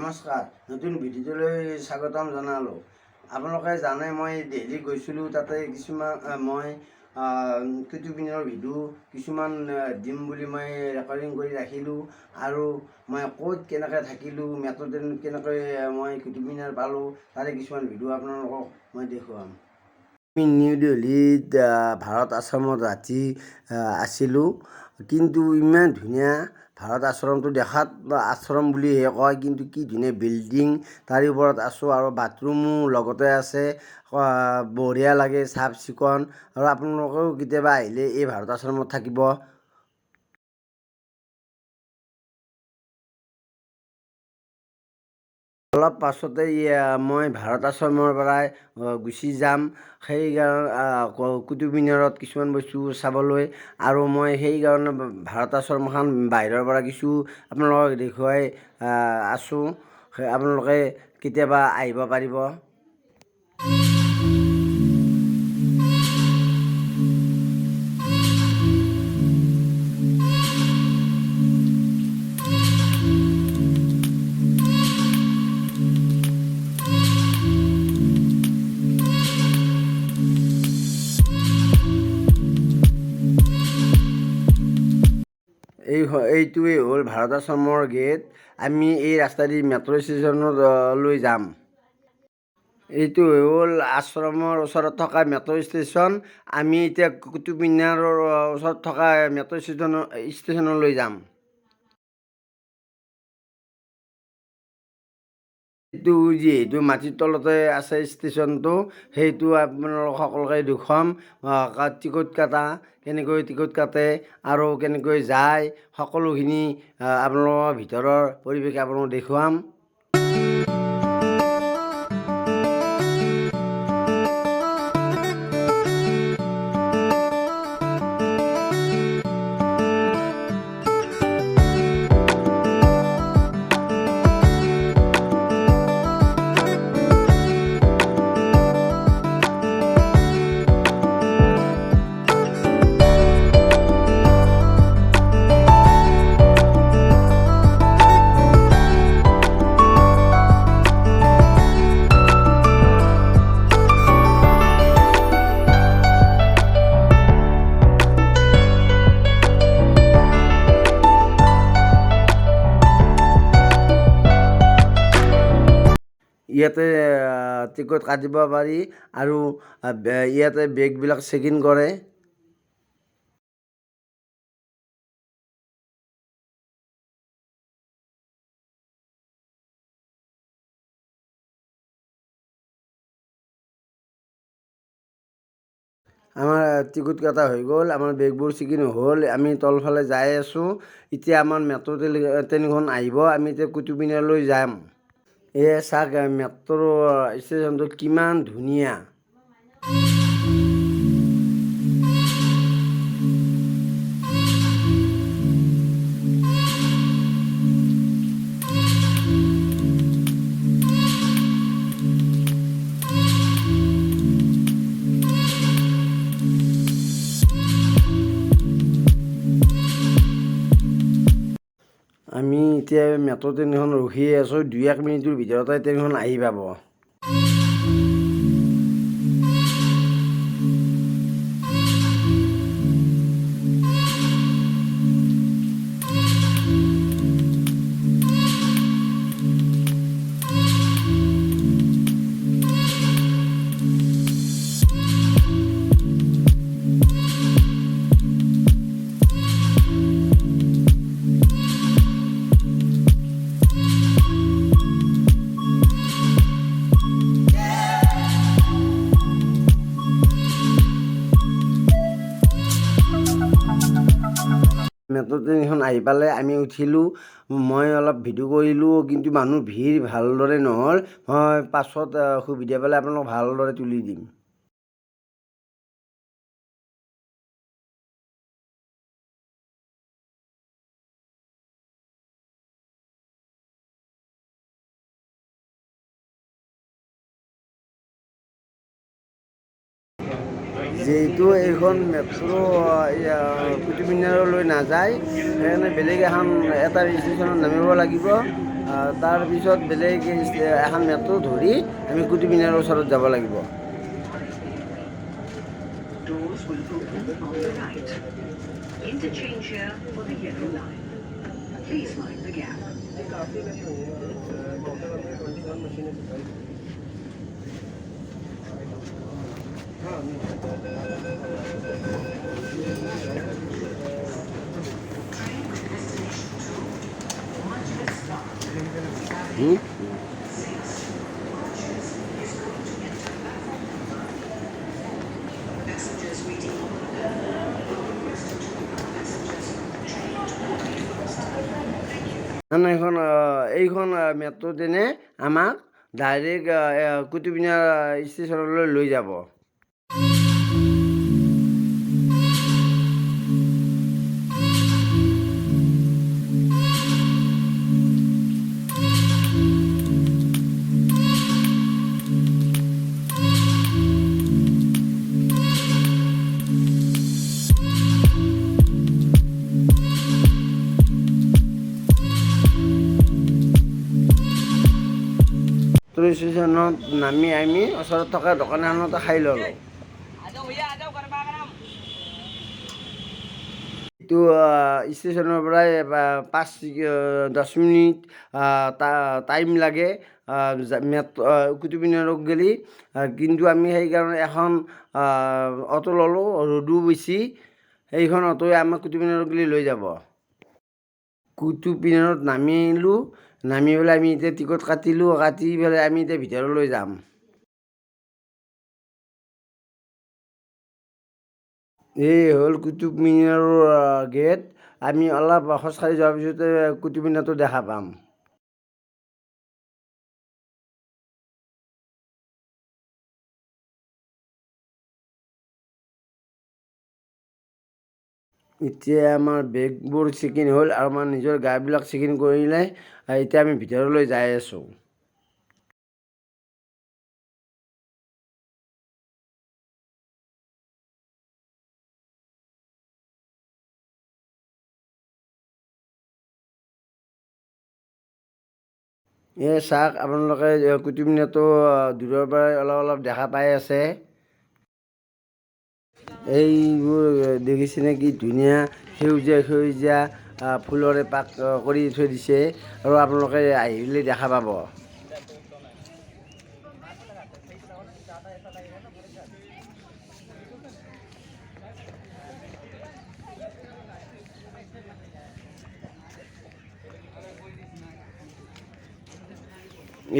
নমস্কাৰ, নতুন ভিডিঅ'লৈ স্বাগতম জনালোঁ। আপোনালোকে জানে মই দিল্লী গৈছিলোঁ, তাতে কিছুমান মই কুতুব মিনাৰৰ ভিডিঅ' কিছুমান দিম বুলি মই ৰেকৰ্ডিং কৰি ৰাখিলোঁ। আৰু মই ক'ত কেনেকৈ থাকিলোঁ, মেট্ৰ' ট্ৰেইনত কেনেকৈ মই কুতুব মিনাৰ পালোঁ, তাৰে কিছুমান ভিডিঅ' আপোনালোকক মই দেখুৱাম। আমি নিউ দিল্লীত ভাৰত আশ্ৰমত ৰাতি আছিলোঁ, কিন্তু ইমান ধুনীয়া ভাৰত আশ্ৰমটো দেখাত আশ্ৰম বুলিহে কয়, কিন্তু কি ধুনীয়া বিল্ডিং, তাৰে ওপৰত আছোঁ আৰু বাথৰুমো লগতে আছে। বঢ়িয়া লাগে, চাফ চিকুণ। আৰু আপোনালোকেও কেতিয়াবা আহিলে এই ভাৰত আশ্ৰমত থাকিব। অলপ পাছতে মই ভাৰত আশ্ৰমৰ পৰাই গুচি যাম সেইকাৰণে কুতুব মিনাৰত কিছুমান বস্তু চাবলৈ। আৰু মই সেইকাৰণে ভাৰত আশ্ৰমখন বাহিৰৰ পৰা কিছু আপোনালোকক দেখুৱাই আছোঁ। আপোনালোকে কেতিয়াবা আহিব পাৰিব। এইটোৱেই হ'ল ভাৰত আশ্ৰমৰ গেট। আমি এই ৰাস্তাদি মেট্ৰ' ষ্টেচনলৈ যাম। এইটো হ'ল আশ্ৰমৰ ওচৰত থকা মেট্ৰ' ষ্টেচন। আমি এতিয়া কুতুব মিনাৰৰ ওচৰত থকা মেট্ৰ' ষ্টেচনলৈ যাম। এইটো যিহেতু মাটিৰ তলতে আছে ষ্টেচনটো, সেইটো আপোনালোক সকলোকে দেখুৱাম। টিকট কাটা, কেনেকৈ টিকট কাটে আৰু কেনেকৈ যায়, সকলোখিনি আপোনালোকৰ ভিতৰৰ পৰিৱেশ আপোনালোকক দেখুৱাম। ইয়াতে টিকট কাটিব পাৰি আৰু ইয়াতে বেগবিলাক চেক ইন কৰে। আমাৰ টিকট কটা হৈ গ'ল, আমাৰ বেগবোৰ চেক ইন হ'ল, আমি তলফালে যাই আছোঁ। এতিয়া আমাৰ মেট্ৰ' ট্ৰেইনখন আহিব, আমি এতিয়া কুতুব মিনাৰলৈ যাম। এয়া চাওক, মেট্ৰ' ষ্টেচনটো কিমান ধুনীয়া। আমি এতিয়া মেট্ৰ' ট্ৰেইনখন ৰখিয়ে আছোঁ, 2-1 মিনিটৰ ভিতৰতে ট্ৰেইনখন আহি পাব। মেট্ৰ' ট্ৰেইনখন আহি পালে আমি উঠিলোঁ। মই অলপ ভিডিঅ' কৰিলোঁ, কিন্তু মানুহ ভিৰ ভালদৰে নহ'ল। মই পাছত সুবিধা পালে আপোনালোকক ভালদৰে তুলি দিম। যিহেতু এইখন মেট্ৰ' কুতুব মিনাৰলৈ নাযায়, সেইকাৰণে বেলেগ এটা ষ্টেচনত নামিব লাগিব। তাৰপিছত বেলেগ এখন মেট্ৰ' ধৰি আমি কুতুব মিনাৰৰ ওচৰত যাব লাগিব। Doors will open on the right. Interchange here for the yellow line. Please mind the gap. এইখন মেট্ৰ' ট্ৰেইনে আমাক ডাইৰেক্ট কুতুব মিনাৰ ষ্টেচনলৈ লৈ যাব। ষ্টেচনত নামি আমি ওচৰত থকা দোকান এখনতে খাই ল'লোঁ। এইটো ষ্টেচনৰ পৰাই 5-10 মিনিট টাইম লাগে কুতুব মিনাৰক গ'লে, কিন্তু আমি সেইকাৰণে এখন অটো ল'লোঁ, ৰ'দো বেছি, সেইখন অটোৱে আমাক কুতুব মিনাৰক গ'লে লৈ যাব। কুতুব মিনাৰত নামিলোঁ, নামি পেলাই আমি এতিয়া টিকট কাটিলোঁ, কাটি পেলাই আমি এতিয়া ভিতৰলৈ যাম। এই হ'ল কুতুব মিনাৰৰ গেট। আমি অলপ খোজকাঢ়ি যোৱাৰ পিছতে কুতুব মিনাৰটো দেখা পাম। এতিয়া আমাৰ বেগবোৰ চেকিং হ'ল আৰু আমাৰ নিজৰ গাবিলাক চেকিং কৰিলে এতিয়া আমি ভিতৰলৈ যাই আছোঁ। চাওক, আপোনালোকে কুতুব মিনাৰটো দূৰৰ পৰাই অলপ দেখা পাই আছে। এইবোৰ দেখিছেনে কি ধুনীয়া সেউজীয়া সেউজীয়া ফুলৰে পাক কৰি থৈ দিছে, আৰু আপোনালোকে আহিলে দেখা পাব।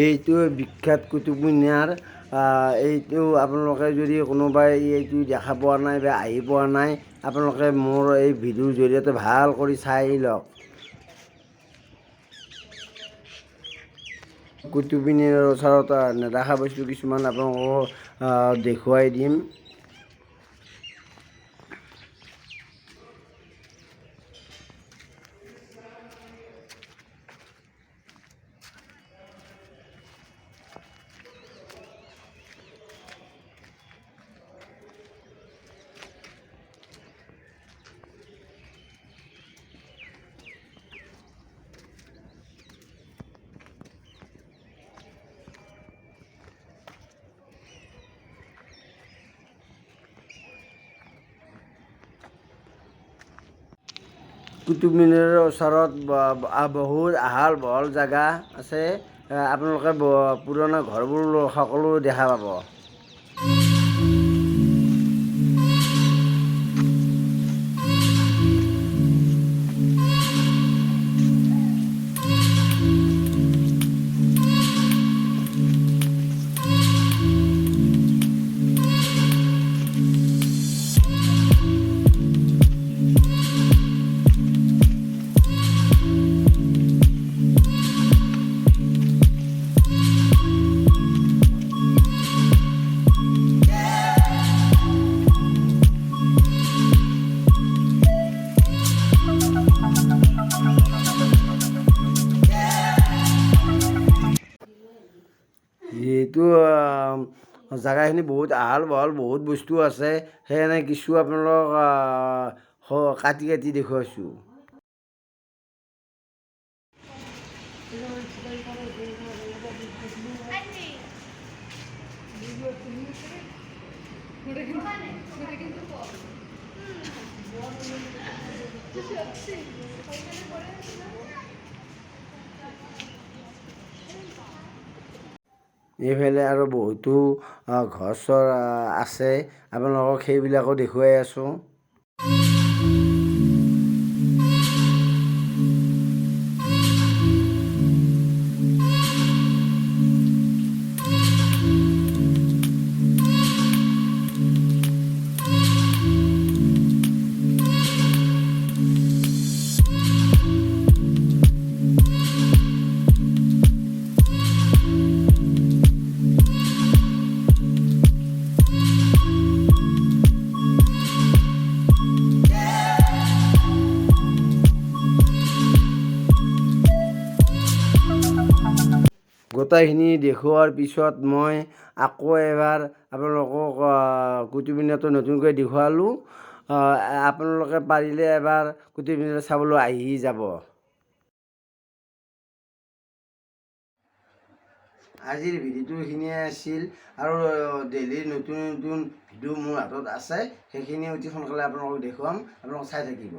এইটো বিখ্যাত কুতুব মিনাৰ। এইটো আপোনালোকে যদি কোনোবাই এইটো দেখা পোৱা নাই বা আহি পোৱা নাই, আপোনালোকে মোৰ এই ভিডিঅ'ৰ জৰিয়তে ভাল কৰি চাই লওক। কুতুব মিনাৰৰ ওচৰত নেদেখা বস্তু কিছুমান আপোনালোকক দেখুৱাই দিম। কুতুব মিনাৰৰ ওচৰত বহুত আহল বহল জেগা আছে। আপোনালোকে পুৰণা ঘৰবোৰ সকলো দেখা পাব। যিহেতু জেগাখিনি বহুত আহল বহল, বহুত বস্তু আছে, সেইকাৰণে কিছু আপোনালোক কাটি কাটি দেখুৱাইছোঁ। এইফালে আৰু বহুতো ঘৰ চৰ আছে, আপোনালোকক সেইবিলাকো দেখুৱাই আছোঁ। গোটেইখিনি দেখুওৱাৰ পিছত মই আকৌ এবাৰ আপোনালোকক কুতুব মিনাৰটো নতুনকৈ দেখুৱালোঁ। আপোনালোকে পাৰিলে এবাৰ কুতুব মিনাৰ চাবলৈ আহি যাব। আজিৰ ভিডিঅ'টো এইখিনিয়ে আছিল, আৰু দিল্লীৰ নতুন নতুন ভিডিঅ' মোৰ হাতত আছে, সেইখিনি অতি সোনকালে আপোনালোকক দেখুৱাম, আপোনালোক চাই থাকিব।